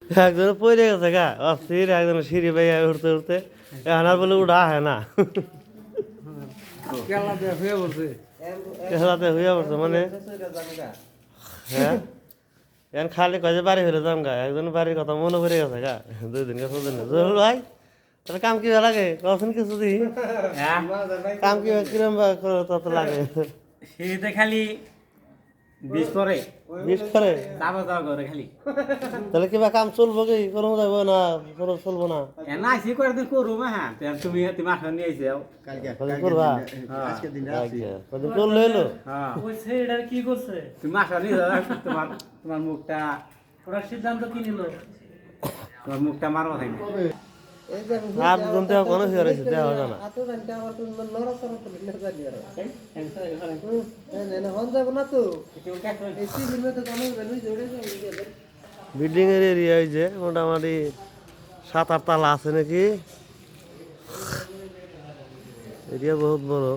একজন পড়ে গেছে গা অস্থির, একজন সিঁড়ি বাইয়া উঠতে উঠতে এখন আর বলে উঠা হয় না। খেলাতে হয়ে পড়ছে মানে হ্যাঁ এখন খালি কাজে বাড়ি ফেলে যাম গা, একজন বাড়ির কথা মনে পড়ে গেছে গা 2 দিন 4 দিন জরুর ভাই তাহলে কাম কি লাগে কখন কিছু দিই কাম কি কিরম তত লাগে সিঁড়িতে খালি 20 করে যাওয়া করে খালি। তাহলে কিবা কাম চলবো কি করবো যাবো না চলবো না না সি করে দিন করু হ্যাঁ তুমি মাথা নিয়ে আইছো করবা কদিন করলো এলো ওই ছেলেটার কি করছে? তুমি মাথা নিয়ে যাও, তোমার মুখটা ওরা সিদ্ধান্ত কি নিল? তোমার মুখটা মারবা থাকবে। আর জনতে কোনো ফিরে দেওয়া যায় না বিল্ডিং এর এরিয়া যে মোটামুটি 7-8 তলা আছে নাকি, এরিয়া বহুত বড়।